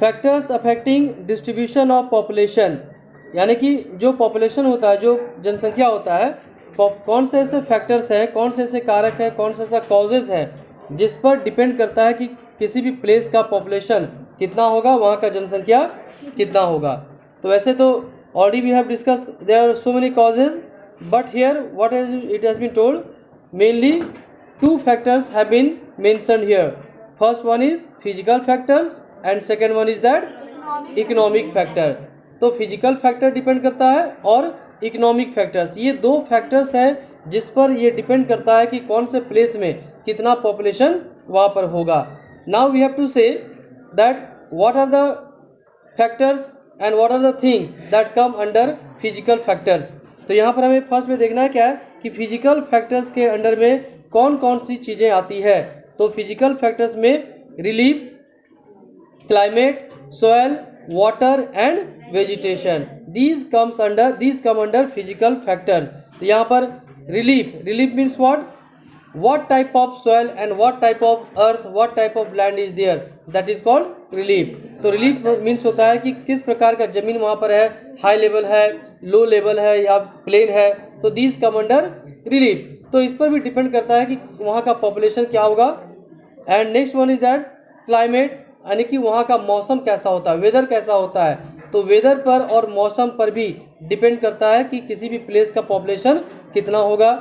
Factors affecting distribution of population, यानी कि जो पॉपुलेशन होता है, जो जनसंख्या होता है, कौन से ऐसे फैक्टर्स हैं, कौन से ऐसे कारक हैं, कौन से ऐसा कॉजेज़ हैं जिस पर डिपेंड करता है कि किसी भी प्लेस का पॉपुलेशन कितना होगा, वहाँ का जनसंख्या कितना होगा। तो वैसे तो already we have discuss there are so many causes, but here what is it has been told, mainly two factors have been mentioned here. First one is physical factors and second one is that economic factor. तो physical factor depend करता है और economic factors, ये दो factors हैं जिस पर ये डिपेंड करता है कि कौन से प्लेस में कितना population वहाँ पर होगा. Now we have to say that what are the factors and what are the things that come under physical factors. तो यहाँ पर हमें फर्स्ट में देखना है क्या है कि फिजिकल फैक्टर्स के अंडर में कौन कौन सी चीज़ें आती है. तो फिजिकल फैक्टर्स में relief, climate, soil, water and vegetation, these come under physical factors. तो यहाँ पर relief means what type of soil and what type of earth, what type of land is there, that is called relief. तो relief means होता है कि किस प्रकार का ज़मीन वहाँ पर है, हाई लेवल है, लो लेवल है या प्लेन है. तो दीज कम अंडर रिलीफ. तो इस पर भी डिपेंड करता है कि वहाँ का पॉपुलेशन क्या होगा. And next one is that climate, यानी कि वहाँ का मौसम कैसा होता है, वेदर कैसा होता है. तो वेदर पर और मौसम पर भी डिपेंड करता है कि किसी भी प्लेस का पॉपुलेशन कितना होगा.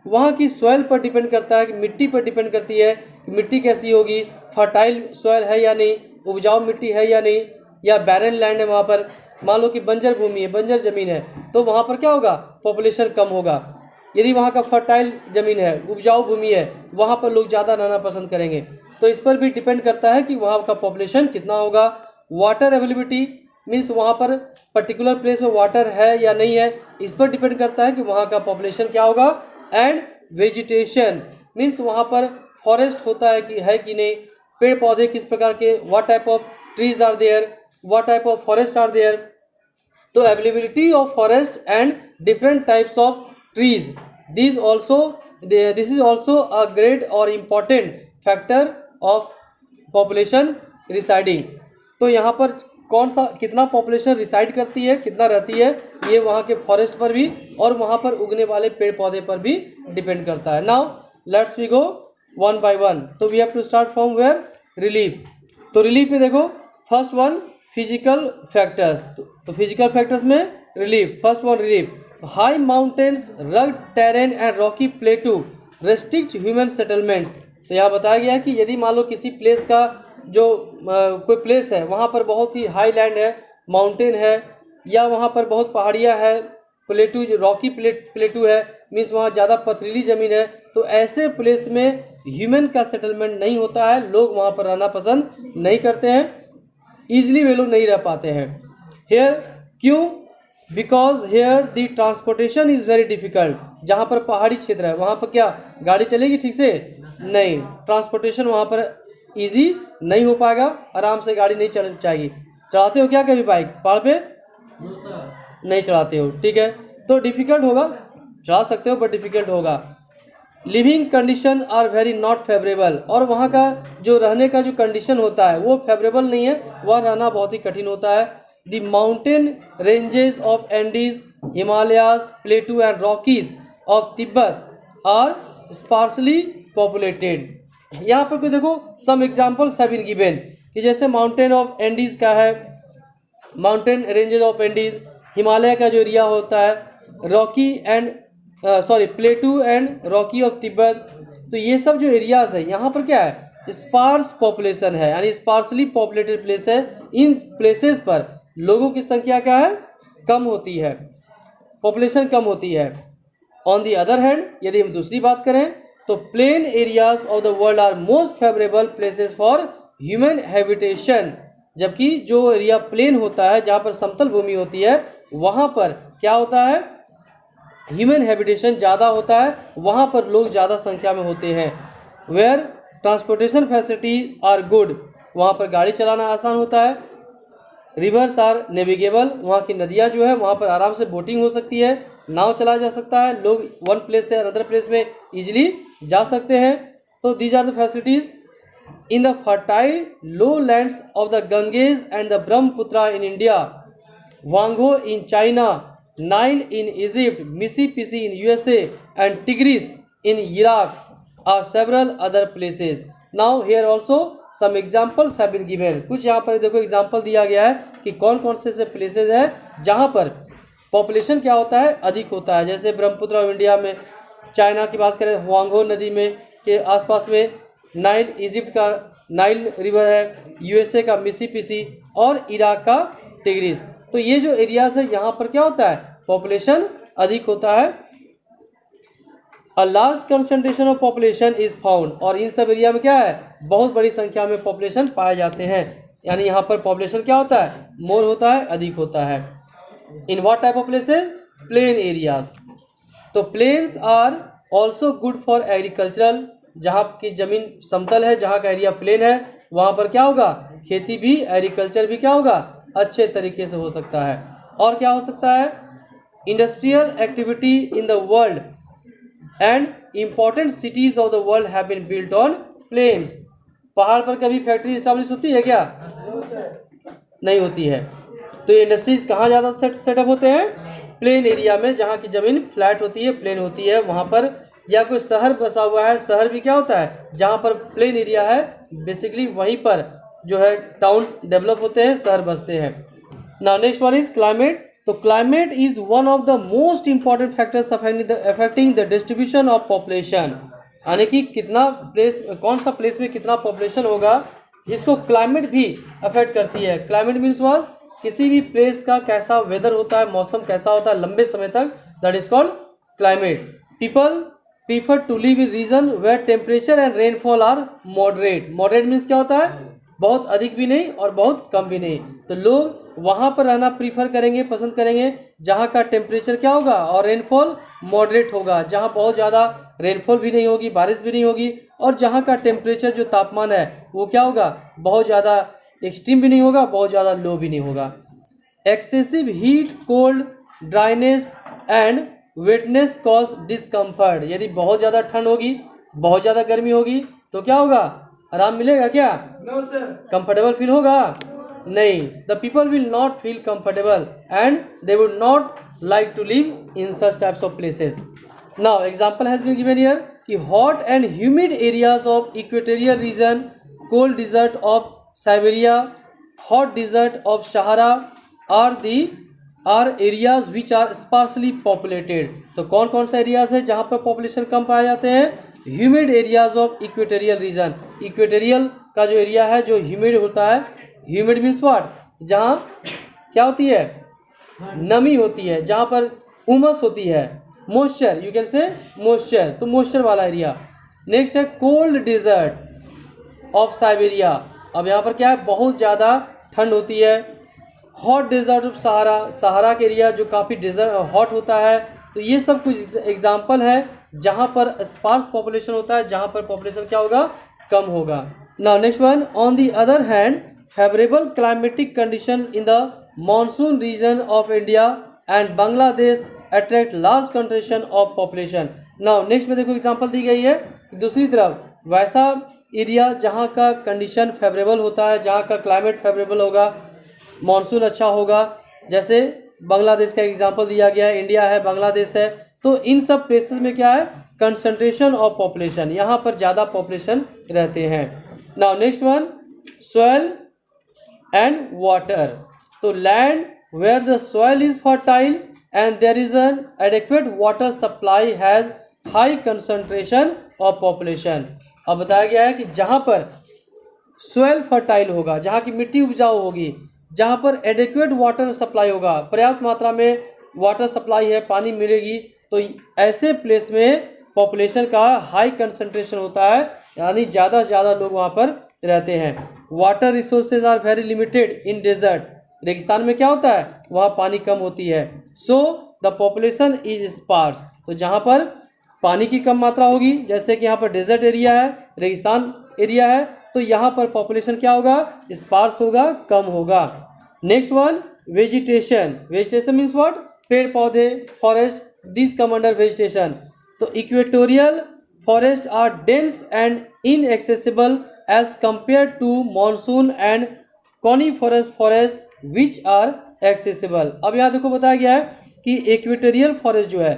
वहाँ की सॉइल पर डिपेंड करता है कि मिट्टी पर डिपेंड करती है कि मिट्टी कैसी होगी, फर्टाइल सॉइल है या नहीं, उपजाऊ मिट्टी है या नहीं, या बैरन लैंड है वहाँ पर. मान लो कि बंजर भूमि है, बंजर ज़मीन है, तो वहाँ पर क्या होगा, पॉपुलेशन कम होगा. यदि वहाँ का फर्टाइल ज़मीन है, उपजाऊ भूमि है, वहाँ पर लोग ज़्यादा रहना पसंद करेंगे. तो इस पर भी डिपेंड करता है कि वहाँ का पॉपुलेशन कितना होगा. वाटर अवेलेबिलिटी मीन्स वहाँ पर पर्टिकुलर प्लेस में वाटर है या नहीं है, इस पर डिपेंड करता है कि वहाँ का पॉपुलेशन क्या होगा. एंड वेजिटेशन मीन्स वहाँ पर फॉरेस्ट होता है कि नहीं, पेड़ पौधे किस प्रकार के, what type of trees are there, what type of forest are there. तो availability of forest and different types of trees, this is also a great or important factor of population residing. तो यहाँ पर कौन सा कितना population reside करती है, कितना रहती है, ये वहाँ के फॉरेस्ट पर भी और वहाँ पर उगने वाले पेड़ पौधे पर भी डिपेंड करता है. Now let's we go one by one. तो we have to start from where, relief. तो रिलीफ में देखो फर्स्ट वन फिजिकल फैक्टर्स. तो फिजिकल फैक्टर्स में relief, first one relief. High mountains, rugged terrain and rocky plateau restrict human settlements. तो यहाँ बताया गया है कि यदि मान लो किसी प्लेस का जो कोई प्लेस है, वहाँ पर बहुत ही हाई लैंड है, माउंटेन है, या वहाँ पर बहुत पहाड़ियाँ है, प्लेटू रॉकी प्लेटू है मीन्स वहाँ ज़्यादा पथरीली ज़मीन है, तो ऐसे प्लेस में ह्यूमन का सेटलमेंट नहीं होता है, लोग वहाँ पर रहना पसंद नहीं करते हैं, ईजिली वे लोग नहीं रह पाते हैं. हेयर क्यों, because here the transportation is very difficult. जहाँ पर पहाड़ी क्षेत्र है वहाँ पर क्या गाड़ी चलेगी ठीक से, नहीं, ट्रांसपोर्टेशन वहाँ पर इजी नहीं हो पाएगा, आराम से गाड़ी नहीं चल जाएगी. चलाते हो क्या कभी बाइक, पहाड़ पे नहीं चलाते हो, ठीक है, तो डिफ़िकल्ट होगा. चला सकते हो बट डिफ़िकल्ट होगा. Living condition are very not favourable, और वहाँ का जो रहने का जो कंडीशन होता है वो फेवरेबल नहीं है, वह रहना बहुत ही कठिन होता है. The mountain ranges of Andes, Himalayas, Plateau and Rockies of Tibet are sparsely populated. यहाँ पर कोई देखो some examples have been given कि जैसे माउंटेन ऑफ एंडीज का है, mountain ranges of Andes, Himalaya का जो एरिया होता है, Rocky and प्लेटू and Rocky of Tibet. तो ये सब जो एरियाज है यहाँ पर क्या है, स्पार्स पॉपुलेशन है, यानी स्पार्सली पॉपुलेटेड प्लेस है. इन प्लेसेस पर लोगों की संख्या क्या है, कम होती है, पॉपुलेशन कम होती है. ऑन दी अदर हैंड यदि हम दूसरी बात करें तो plain areas of the world are most favourable places for human habitation. जबकि जो एरिया प्लेन होता है, जहाँ पर समतल भूमि होती है, वहाँ पर क्या होता है, ह्यूमन हैबिटेशन ज़्यादा होता है, वहाँ पर लोग ज़्यादा संख्या में होते हैं. Where transportation facility are good, वहाँ पर गाड़ी चलाना आसान होता है. रिवर्स आर नेविगेबल, वहाँ की नदियाँ जो है वहाँ पर आराम से बोटिंग हो सकती है, नाव चलाया जा सकता है, लोग वन प्लेस से अनदर प्लेस में इजीली जा सकते हैं. तो these are the facilities. in the fertile lowlands of the Ganges and the Brahmaputra in India, Wango in China, Nile in Egypt, Mississippi in USA, and Tigris in Iraq are several other places. Now here also some examples have been given. कुछ यहाँ पर देखो example दिया गया है कि कौन कौन से ऐसे प्लेसेज हैं जहाँ पर पॉपुलेशन क्या होता है, अधिक होता है. जैसे ब्रह्मपुत्र ऑफ इंडिया में, चाइना की बात करें हुआंगो नदी में के आसपास में, नाइल इजिप्ट का नाइल रिवर है, यूएसए का मिसिसिपी और इराक का टिग्रिस. तो ये जो एरियाज है यहाँ पर क्या होता है, पॉपुलेशन अधिक होता है. A large concentration of population is found, और इन सब एरिया में क्या है, बहुत बड़ी संख्या में पॉपुलेशन पाए जाते हैं. यानी यहाँ पर पॉपुलेशन क्या होता है, मोर होता है, अधिक होता है. In what type of places, plain areas. तो plains are also good for agricultural, जहाँ की जमीन समतल है, जहाँ का एरिया प्लेन है, वहाँ पर क्या होगा, खेती भी, एग्रीकल्चर भी क्या होगा, अच्छे तरीके से हो सकता है. और क्या हो सकता है, industrial activity in the world and important cities of the world have been built on plains. पहाड़ पर कभी फैक्ट्री स्टैब्लिश होती है क्या, नहीं होती है. तो ये इंडस्ट्रीज कहाँ ज़्यादा सेटअप होते हैं, प्लेन एरिया में, जहाँ की ज़मीन फ्लैट होती है, प्लेन होती है वहाँ पर. या कोई शहर बसा हुआ है, शहर भी क्या होता है, जहाँ पर प्लेन एरिया है, बेसिकली वहीं पर जो है टाउन्स डेवलप होते हैं, शहर बसते हैं. Now next one is climate. तो climate is one of the most important factors affecting the distribution of population. यानी कि कितना प्लेस, कौन सा प्लेस में कितना पॉपुलेशन होगा, इसको क्लाइमेट भी अफेक्ट करती है. क्लाइमेट मीन्स वाज किसी भी प्लेस का कैसा वेदर होता है, मौसम कैसा होता है लंबे समय तक, that is called climate. People prefer to live in region where temperature and rainfall are moderate. Moderate means क्या होता है, बहुत अधिक भी नहीं और बहुत कम भी नहीं. तो लोग वहाँ पर रहना प्रीफर करेंगे, पसंद करेंगे, जहाँ का टेम्परेचर क्या होगा और रेनफॉल मॉडरेट होगा, जहाँ बहुत ज़्यादा रेनफॉल भी नहीं होगी, बारिश भी नहीं होगी, और जहाँ का टेम्परेचर जो तापमान है वो क्या होगा, बहुत ज़्यादा एक्सट्रीम भी नहीं होगा, बहुत ज़्यादा लो भी नहीं होगा. Excessive heat, cold, dryness and वेटनेस cause discomfort. यदि बहुत ज़्यादा ठंड होगी, बहुत ज़्यादा गर्मी होगी, तो क्या होगा, आराम मिलेगा क्या, कंफर्टेबल फील होगा, नहीं. The people will not feel comfortable and they would not like to live in such types of places. Now example has been given here कि hot and humid areas of equatorial region, cold desert of Siberia, hot desert of Sahara are areas which are sparsely populated. तो कौन कौन से areas है जहाँ पर population कम पाए जाते हैं, humid areas of equatorial reason. Equatorial का जो एरिया है जो ह्यूमिड होता है, ह्यूमिड मीन्स व्हाट, जहाँ क्या होती है, नमी होती है, जहाँ पर उमस होती है, moisture, you can say moisture, तो मॉइस्चर वाला एरिया. नेक्स्ट है कोल्ड डिजर्ट ऑफ साइबेरिया. अब यहाँ पर क्या है, बहुत ज़्यादा ठंड होती है. हॉट डिजर्ट ऑफ सहारा, सहारा के एरिया जो काफ़ी डिजर्ट हॉट होता है. तो ये सब कुछ एग्जाम्पल है जहाँ पर स्पार्स पॉपुलेशन होता है, जहाँ पर पॉपुलेशन क्या होगा, कम होगा. Now next one, on the other hand favourable climatic conditions in the monsoon region of India and Bangladesh attract large concentration of population. Now next में देखो एग्जांपल दी गई है, दूसरी तरफ वैसा एरिया जहाँ का कंडीशन फेवरेबल होता है, जहाँ का क्लाइमेट फेवरेबल होगा, मानसून अच्छा होगा, जैसे बांग्लादेश का एग्जांपल दिया गया है, इंडिया है, बांग्लादेश है. तो इन सब प्लेसेस में क्या है, कंसंट्रेशन ऑफ पॉपुलेशन, यहाँ पर ज़्यादा पॉपुलेशन रहते हैं. Now next one, soil and water. तो land where the soil is fertile and there is an adequate water supply has high concentration of population. अब बताया गया है कि जहाँ पर सॉइल फर्टाइल होगा, जहाँ की मिट्टी उपजाऊ होगी, जहाँ पर एडिक्वेट वाटर सप्लाई होगा, पर्याप्त मात्रा में वाटर सप्लाई है, पानी मिलेगी, तो ऐसे प्लेस में पॉपुलेशन का हाई कंसंट्रेशन होता है, यानी ज़्यादा से ज़्यादा लोग वहाँ पर रहते हैं. Water resources are very limited in desert. रेगिस्तान में क्या होता है, वहाँ पानी कम होती है. So the population is sparse. तो जहाँ पर पानी की कम मात्रा होगी, जैसे कि यहाँ पर डेजर्ट एरिया है, रेगिस्तान एरिया है, तो यहाँ पर पॉपुलेशन क्या होगा, स्पार्स होगा, कम होगा. Next one, vegetation. Vegetation means what, पेड़ पौधे, forest, this come under vegetation. तो equatorial forest are dense and inaccessible as compare to monsoon and coniferous forest which are accessible. अब यहाँ देखो बताया गया है कि इक्वेटोरियल फॉरेस्ट जो है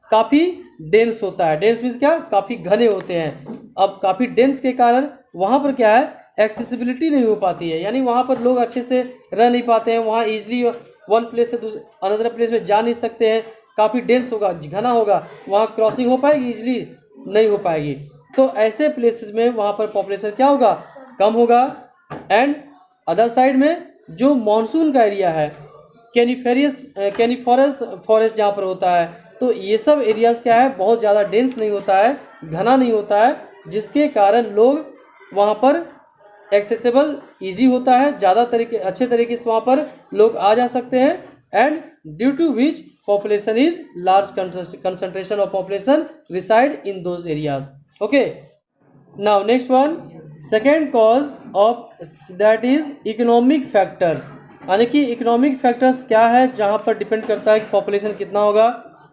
काफ़ी डेंस होता है। डेंस मीन्स क्या, काफ़ी घने होते हैं। अब काफ़ी डेंस के कारण वहाँ पर क्या है, एक्सेसिबिलिटी नहीं हो पाती है, यानी वहाँ पर लोग अच्छे से रह नहीं पाते हैं, वहाँ ईजिली वन प्लेस से अनदर प्लेस में जा नहीं सकते हैं। काफ़ी डेंस होगा, घना होगा, वहाँ क्रॉसिंग हो पाएगी, ईजिली नहीं हो पाएगी। तो ऐसे प्लेसेस में वहाँ पर पॉपुलेशन क्या होगा, कम होगा। एंड अदर साइड में जो मॉनसून का एरिया है, कैनिफोरस फॉरेस्ट जहाँ पर होता है, तो ये सब एरियाज़ क्या है, बहुत ज़्यादा डेंस नहीं होता है, घना नहीं होता है, जिसके कारण लोग वहाँ पर एक्सेसिबल ईजी होता है, ज़्यादा अच्छे तरीके से वहाँ पर लोग आ जा सकते हैं। And due to which population is large concentration of population reside in those areas. Okay, now next one, second cause of that is economic factors. यानी कि इकोनॉमिक फैक्टर्स क्या है, जहाँ पर डिपेंड करता है कि पॉपुलेशन कितना होगा।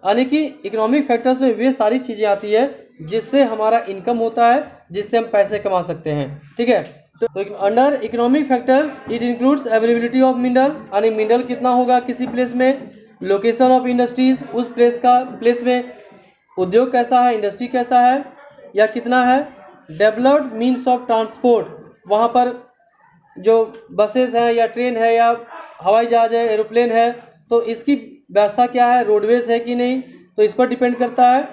यानी कि इकोनॉमिक फैक्टर्स में वे सारी चीज़ें आती है जिससे हमारा इनकम होता है, जिससे हम पैसे कमा सकते हैं। ठीक है, तो under economic factors it includes availability of mineral, यानी मिनरल कितना होगा किसी प्लेस में, लोकेशन ऑफ इंडस्ट्रीज, उस प्लेस में उद्योग कैसा है, इंडस्ट्री कैसा है या कितना है, डेवलप्ड मीन्स ऑफ ट्रांसपोर्ट, वहाँ पर जो बसेस हैं या ट्रेन है या हवाई जहाज है, एरोप्लेन है, तो इसकी व्यवस्था क्या है, रोडवेज है कि नहीं, तो इस पर डिपेंड करता है।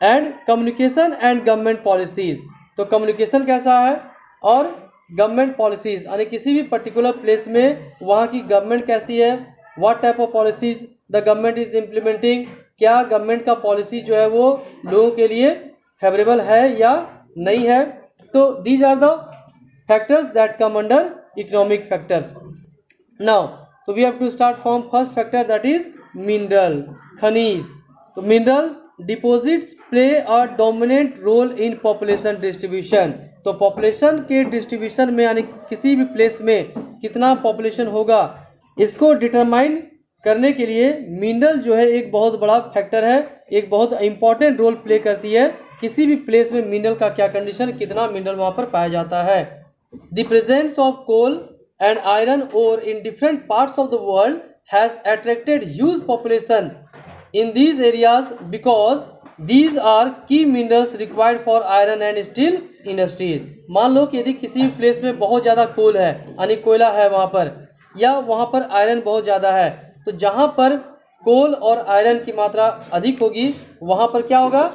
And communication and government policies, तो कम्युनिकेशन कैसा है और गवर्नमेंट पॉलिसीज़, यानी किसी भी पर्टिकुलर प्लेस में वहाँ की गवर्नमेंट कैसी है, what type of policies the government is implementing, क्या गवर्नमेंट का पॉलिसी जो है वो लोगों के लिए फेवरेबल है या नहीं है। तो these are the factors that come under economic factors. Now तो we have to start from first factor that is mineral, खनिज। तो minerals deposits play a dominant role in population distribution. तो पॉपुलेशन के डिस्ट्रीब्यूशन में, यानी किसी भी place में कितना पॉपुलेशन होगा, इसको डिटरमाइन करने के लिए मिनरल जो है एक बहुत बड़ा फैक्टर है, एक बहुत इंपॉर्टेंट रोल प्ले करती है। किसी भी प्लेस में मिनरल का क्या कंडीशन, कितना मिनरल वहाँ पर पाया जाता है। The presence of coal and iron ore in different parts of the world has attracted huge population in these areas because these are key minerals required for iron and steel industries। मान लो कि यदि किसी place में बहुत ज़्यादा कोल है, यानी कोयला है वहाँ पर, या वहाँ पर आयरन बहुत ज़्यादा है, तो जहाँ पर कोल और आयरन की मात्रा अधिक होगी वहाँ पर क्या होगा,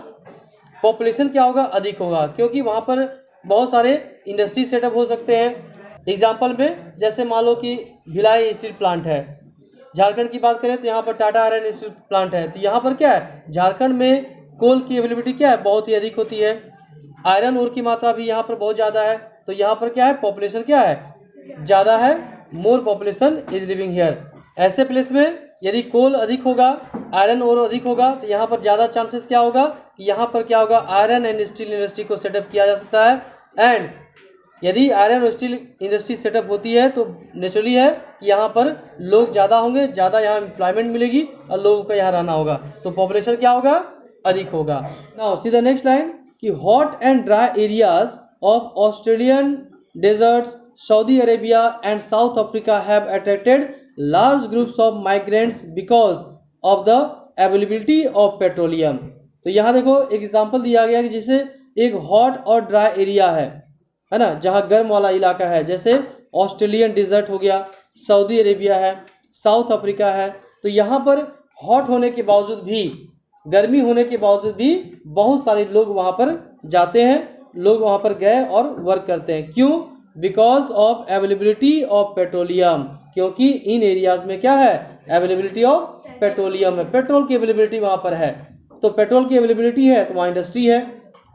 पॉपुलेशन क्या होगा, अधिक होगा, क्योंकि वहाँ पर बहुत सारे इंडस्ट्री सेटअप हो सकते हैं। एग्जाम्पल में जैसे मान लो कि भिलाई स्टील प्लांट है, झारखंड की बात करें तो यहाँ पर टाटा आयरन स्टील प्लांट है, तो यहाँ पर क्या है, झारखंड में कोल की अवेलेबिलिटी क्या है, बहुत ही अधिक होती है, आयरन ओर की मात्रा भी यहाँ पर बहुत ज़्यादा है, तो यहाँ पर क्या है, पॉपुलेशन क्या है, ज़्यादा है, more population is living here. ऐसे प्लेस में यदि कोल अधिक होगा, आयरन ओर अधिक होगा, तो यहाँ पर ज़्यादा चांसेस क्या होगा कि यहाँ पर क्या होगा, आयरन एंड स्टील इंडस्ट्री को सेटअप किया जा सकता है। एंड यदि आयरन और स्टील इंडस्ट्री सेटअप होती है तो नेचुरली है कि यहाँ पर लोग ज़्यादा होंगे, ज़्यादा यहाँ एम्प्लॉयमेंट मिलेगी और लोगों को यहाँ रहना होगा, तो पॉपुलेशन क्या होगा, अधिक होगा। Now see the next line कि hot and dry areas of Australian deserts, Saudi Arabia and South Africa have attracted large groups of migrants because of the availability of petroleum. तो यहाँ देखो एक एग्जाम्पल दिया गया कि जैसे एक हॉट और ड्राई एरिया है ना, जहाँ गर्म वाला इलाका है, जैसे ऑस्ट्रेलियन डिजर्ट हो गया, सऊदी अरेबिया है, साउथ अफ्रीका है, तो यहाँ पर हॉट होने के बावजूद भी, गर्मी होने के बावजूद भी बहुत सारे लोग वहाँ पर जाते हैं, लोग वहाँ पर गए और वर्क करते हैं। क्यों? Because of availability of petroleum, क्योंकि इन एरियाज में क्या है, अवेलेबिलिटी ऑफ पेट्रोलियम है, पेट्रोल की अवेलेबिलिटी वहाँ पर है। तो पेट्रोल की अवेलेबिलिटी है तो वहाँ इंडस्ट्री है,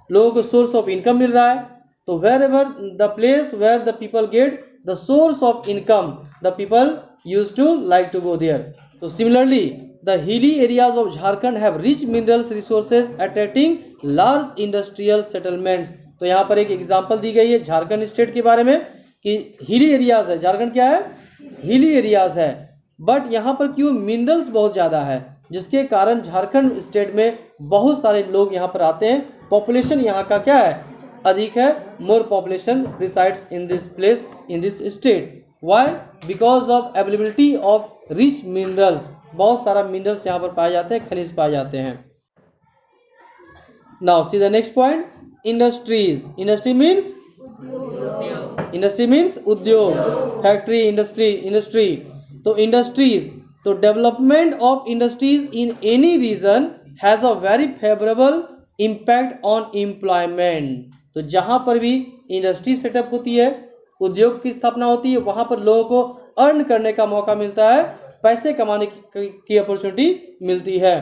लोगों को सोर्स ऑफ इनकम मिल रहा है। तो wherever the place where the people get the source of income, the people use to like to go there. तो similarly the hilly areas of Jharkhand have rich minerals resources attracting large industrial settlements. तो यहाँ पर एक example दी गई है Jharkhand state के बारे में कि हिली एरियाज है, झारखंड क्या है, हिली एरियाज है, बट यहाँ पर क्यों, मिनरल्स बहुत ज़्यादा है, जिसके कारण झारखंड स्टेट में बहुत सारे लोग यहाँ पर आते हैं, पॉपुलेशन यहाँ का क्या है, अधिक है, more population resides in this place, in this state. Why? Because of availability of rich minerals, बहुत सारा मिनरल्स यहाँ पर पाए जाते हैं, खनिज पाए जाते हैं। Now see the next point, industries. Industry means उद्योग, फैक्ट्री, इंडस्ट्री। तो इंडस्ट्रीज, तो development of industries in any region has a very favourable impact on employment. तो जहां पर भी इंडस्ट्री सेटअप होती है, उद्योग की स्थापना होती है, वहां पर लोगों को अर्न करने का मौका मिलता है, पैसे कमाने की अपॉर्चुनिटी मिलती है।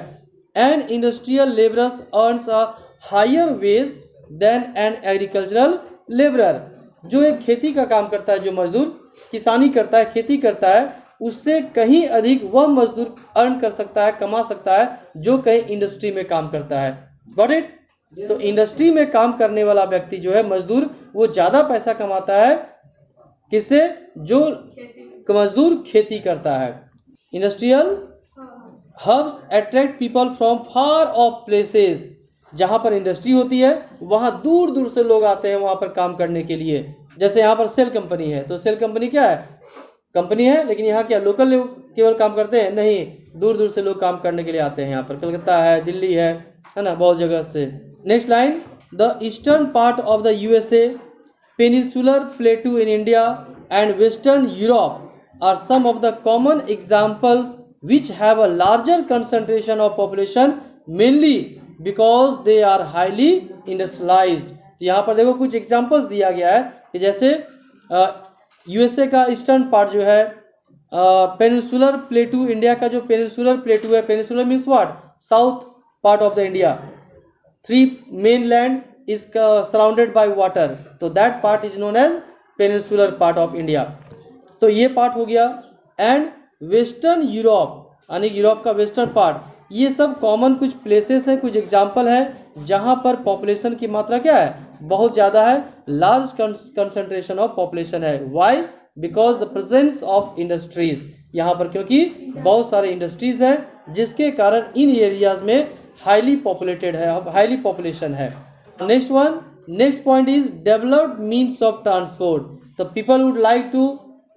And industrial labourers earns a higher wage than an agricultural labourer. जो एक खेती का काम करता है, जो मजदूर किसानी करता है, खेती करता है, उससे कहीं अधिक वह मजदूर अर्न कर सकता है, कमा सकता है, जो कहीं इंडस्ट्री में काम करता है। Got it? तो इंडस्ट्री में काम करने वाला व्यक्ति जो है, मजदूर, वो ज्यादा पैसा कमाता है, किससे? जो मजदूर खेती करता है। Industrial hubs attract people from far off places. जहां पर इंडस्ट्री होती है, वहां दूर दूर से लोग आते हैं वहां पर काम करने के लिए। जैसे यहाँ पर सेल कंपनी है, तो सेल कंपनी क्या है? कंपनी है, लेकिन यहाँ क्या लोकल लोग केवल काम करते हैं? नहीं, दूर दूर से लोग काम करने के लिए आते हैं। यहाँ पर कलकत्ता है, दिल्ली है ना, बहुत जगह से। Next line, the eastern part of the USA, peninsular plateau in India and western Europe are some of the common examples which have a larger concentration of population mainly because they are highly industrialized। तो यहाँ पर देखो कुछ examples दिया गया है कि जैसे यूएसए का ईस्टर्न पार्ट जो है, पेनिनसुलर प्लेटू, इंडिया का जो पेनिनसुलर प्लेटू है, peninsular means what? South part of the India. 3 mainland is surrounded by water, तो that part is known as peninsular part of India। तो ये पार्ट हो गया। एंड वेस्टर्न यूरोप, यानी यूरोप का वेस्टर्न पार्ट, ये सब कॉमन कुछ प्लेसेस हैं, कुछ एग्जाम्पल हैं जहां पर पॉपुलेशन की मात्रा क्या है? बहुत ज़्यादा है, लार्ज कंसंट्रेशन ऑफ पॉपुलेशन है। Why? Because the presence of industries, यहाँ पर क्योंकि बहुत सारे इंडस्ट्रीज हैं, जिसके कारण इन एरियाज में हाईली पॉपुलेटेड है, हाईली पॉपुलेशन है। Next one, next point is developed means of transport. The people would like to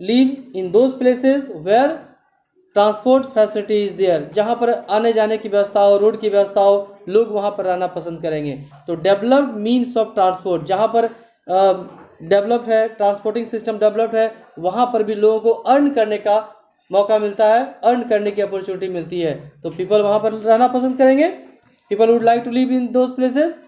live in those places where transport facility is there. जहाँ पर आने जाने की व्यवस्था हो, रोड की व्यवस्था हो, लोग वहाँ पर रहना पसंद करेंगे। तो डेवलप्ड मीन्स ऑफ ट्रांसपोर्ट, जहाँ पर डेवलप्ड है, ट्रांसपोर्टिंग सिस्टम डेवलप्ड है, वहाँ पर भी लोगों को अर्न करने का मौका मिलता है, अर्न करने की अपॉर्चुनिटी मिलती है। तो पीपल वहाँ पर रहना पसंद करेंगे। People would like to live in those places.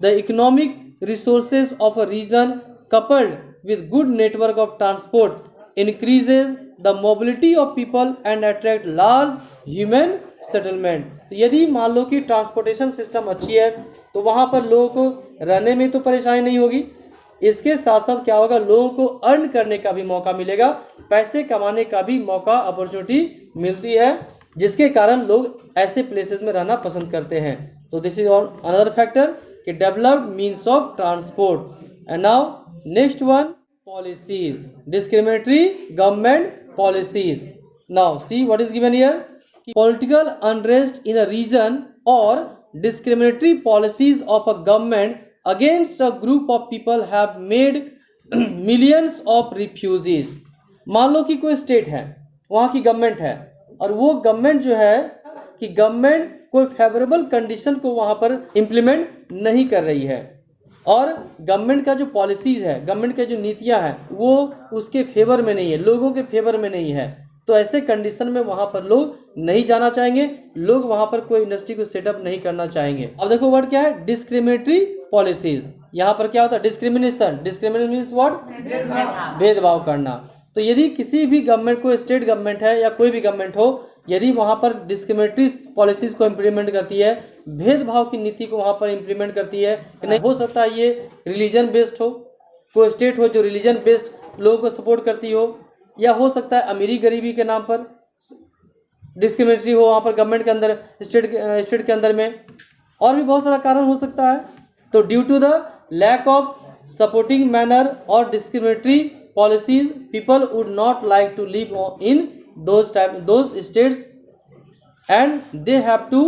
The economic resources of a region coupled with good network of transport increases the mobility of people and attract large human settlement। तो यदि मान लो कि transportation system अच्छी है, तो वहाँ पर लोगों को रहने में तो परेशानी नहीं होगी, इसके साथ साथ क्या होगा? लोगों को अर्न करने का भी मौका मिलेगा, पैसे कमाने का भी मौका, अपॉर्चुनिटी मिलती है, जिसके कारण लोग ऐसे प्लेसेस में रहना पसंद करते हैं। तो दिस इज अनदर फैक्टर कि developed means of transport. And now next one, policies, discriminatory government policies. Now see what is given here, political unrest in a region और discriminatory policies of a government against a group of people have made millions of refugees। मान लो कि कोई state है, वहाँ की government है, और वो गवर्नमेंट जो है कि गवर्नमेंट कोई फेवरेबल कंडीशन को वहाँ पर इम्प्लीमेंट नहीं कर रही है, और गवर्नमेंट का जो पॉलिसीज है, गवर्नमेंट के जो नीतियाँ हैं, वो उसके फेवर में नहीं है, लोगों के फेवर में नहीं है। तो ऐसे कंडीशन में वहाँ पर लोग नहीं जाना चाहेंगे, लोग वहाँ पर कोई इंडस्ट्री को सेटअप नहीं करना चाहेंगे। अब देखो वर्ड क्या है, डिस्क्रिमिनेटरी पॉलिसीज। यहाँ पर क्या होता है? डिस्क्रिमिनेशन। Discrimination means what? भेदभाव करना। तो यदि किसी भी गवर्नमेंट को, स्टेट गवर्नमेंट है या कोई भी गवर्नमेंट हो, यदि वहाँ पर डिस्क्रिमिनेटरी पॉलिसीज को इम्प्लीमेंट करती है, भेदभाव की नीति को वहाँ पर इम्प्लीमेंट करती है, नहीं हो सकता ये रिलीजन बेस्ड हो, कोई स्टेट हो जो रिलीजन बेस्ड लोगों को सपोर्ट करती हो, या हो सकता है अमीरी गरीबी के नाम पर डिस्क्रिमिनेटरी हो वहाँ पर गवर्नमेंट के अंदर, स्टेट के अंदर में, और भी बहुत सारा कारण हो सकता है। तो due to the lack of supporting manner और discriminatory policies, people would not like to live in those states and they have to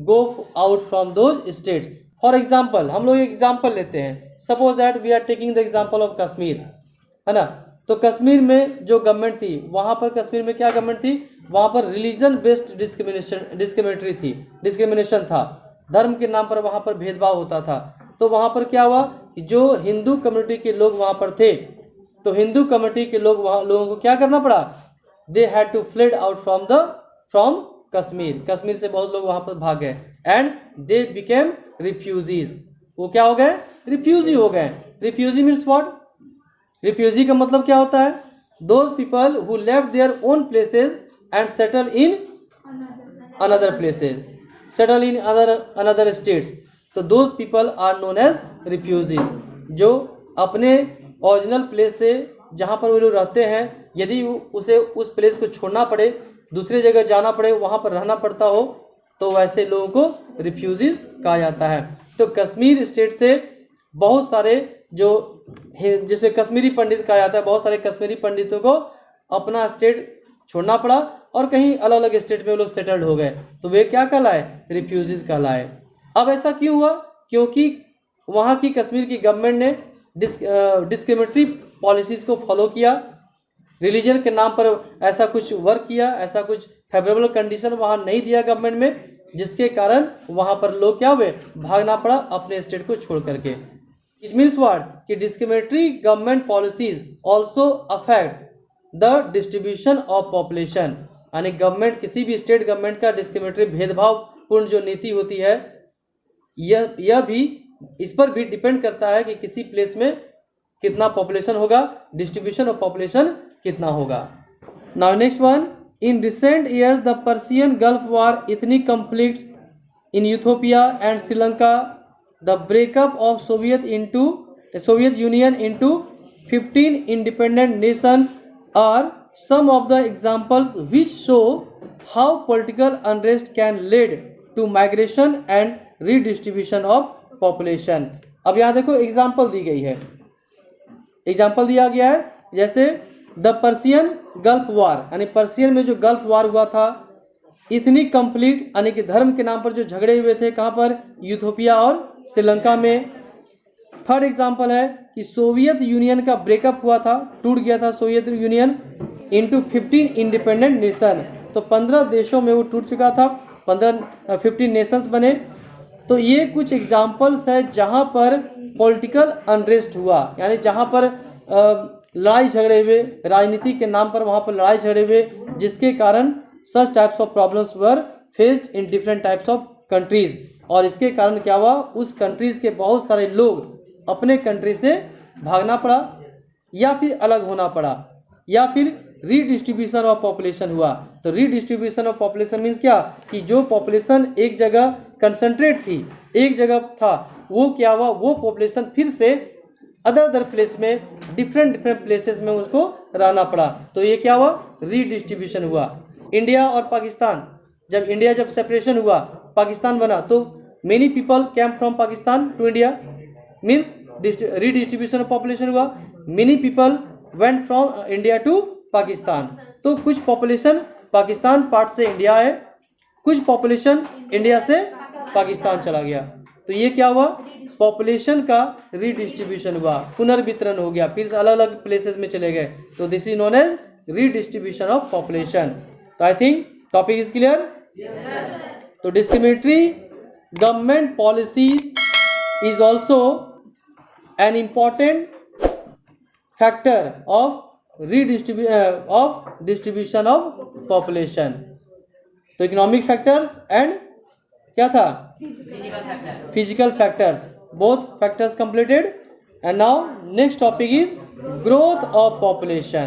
go out from those states। For example, हम लोग एग्जाम्पल लेते हैं suppose that we are taking the example of Kashmir, है ना। तो कश्मीर में जो government थी, वहाँ पर कश्मीर में क्या गवर्नमेंट थी, वहाँ पर रिलीजन बेस्ड डिस्क्रिमिनेशन था, धर्म के नाम पर वहाँ पर भेदभाव होता था। तो वहाँ पर क्या हुआ कि जो हिंदू कम्युनिटी के लोग वहाँ पर थे, तो हिंदू कम्युनिटी के लोग वहाँ लोगों को क्या करना पड़ा, they had to fled out from Kashmir, Kashmir से बहुत लोग वहाँ पर भाग गए, एंड दे बिकेम रिफ्यूजीज, वो क्या हो गए, रिफ्यूजी हो गए। रिफ्यूजी मीन्स व्हाट, रिफ्यूजी का मतलब क्या होता है, those people who left their own places and settle in another places, settle in another states, तो those people are known as refugees. जो अपने ओरिजिनल प्लेस से जहाँ पर वो लोग रहते हैं, यदि उसे उस प्लेस को छोड़ना पड़े, दूसरी जगह जाना पड़े, वहाँ पर रहना पड़ता हो, तो वैसे लोगों को रिफ्यूजीज कहा जाता है। तो कश्मीर स्टेट से बहुत सारे जो जिसे कश्मीरी पंडित कहा जाता है, बहुत सारे कश्मीरी पंडितों को अपना स्टेट छोड़ना पड़ा और कहीं अलग अलग स्टेट में वो लोग सेटल्ड हो गए, तो वे क्या कहलाए, रिफ्यूजीज कहलाए। अब ऐसा क्यों हुआ, क्योंकि वहाँ की कश्मीर की गवर्नमेंट ने डिस्क्रिमिनेटरी पॉलिसीज़ को फॉलो किया, रिलीजन के नाम पर ऐसा कुछ वर्क किया, ऐसा कुछ फेवरेबल कंडीशन वहाँ नहीं दिया गवर्नमेंट में, जिसके कारण वहाँ पर लोग क्या हुए, भागना पड़ा अपने स्टेट को छोड़ करके। इट मीन्स व्हाट कि discriminatory government policies also affect the distribution of population, यानी गवर्नमेंट, किसी भी स्टेट गवर्नमेंट का डिस्क्रिमिनेटरी भेदभावपूर्ण जो नीति होती है, यह भी इस पर भी डिपेंड करता है कि किसी प्लेस में कितना पॉपुलेशन होगा, डिस्ट्रीब्यूशन ऑफ पॉपुलेशन कितना होगा। Now next one, in recent years the Persian Gulf war, ethnic conflict in Ethiopia and Sri Lanka, the breakup of Soviet Union into 15 independent nations are some of the examples which show how political unrest can lead to migration and redistribution of population। अब यहाँ देखो example दी गई है, example दिया गया है, जैसे the Persian gulf वार, यानी पर्सियन में जो गल्फ वार हुआ था, इथनिक कॉन्फ्लिक्ट यानी कि धर्म के नाम पर जो झगड़े हुए थे, कहाँ पर, यूथोपिया और श्रीलंका में। थर्ड एग्जाम्पल है कि सोवियत यूनियन का ब्रेकअप हुआ था, टूट गया था Soviet union, into 15 independent nation, तो 15 देशों में वो टूट चुका था, 15 नेशंस बने। तो ये कुछ एग्जाम्पल्स है जहाँ पर पॉलिटिकल अनरेस्ट हुआ, यानी जहाँ पर लड़ाई झगड़े हुए, राजनीति के नाम पर वहाँ पर लड़ाई झगड़े हुए, जिसके कारण सच types of problems were faced in different types of countries, और इसके कारण क्या हुआ, उस कंट्रीज के बहुत सारे लोग अपने कंट्री से भागना पड़ा, या फिर अलग होना पड़ा, या फिर रीडिस्ट्रीब्यूशन ऑफ पॉपुलेशन हुआ। तो रीडिस्ट्रीब्यूशन ऑफ पॉपुलेशन मीन्स क्या, कि जो पॉपुलेशन एक जगह कंसंट्रेट थी, एक जगह था, वो क्या हुआ, वो पॉपुलेशन फिर से अदर प्लेस में, डिफरेंट प्लेसेस में उसको रहना पड़ा, तो ये क्या हुआ, रीडिस्ट्रीब्यूशन हुआ। इंडिया और पाकिस्तान, जब सेपरेशन हुआ, पाकिस्तान बना, तो many people came from Pakistan to India, means redistribution of population हुआ। Many people went from India to Pakistan, तो कुछ पॉपुलेशन पाकिस्तान पार्ट से इंडिया है, कुछ पॉपुलेशन इंडिया से पाकिस्तान चला गया, तो ये क्या हुआ, पॉपुलेशन का रीडिस्ट्रीब्यूशन हुआ, पुनर्वितरण हो गया, फिर से अलग अलग प्लेसेस में चले गए, तो this is known as redistribution of population. तो I think topic is clear. तो discriminatory government policy is also an important factor of distribution of population. तो इकोनॉमिक फैक्टर्स एंड क्या था, physical factors, both factors completed. And now next topic is growth of population.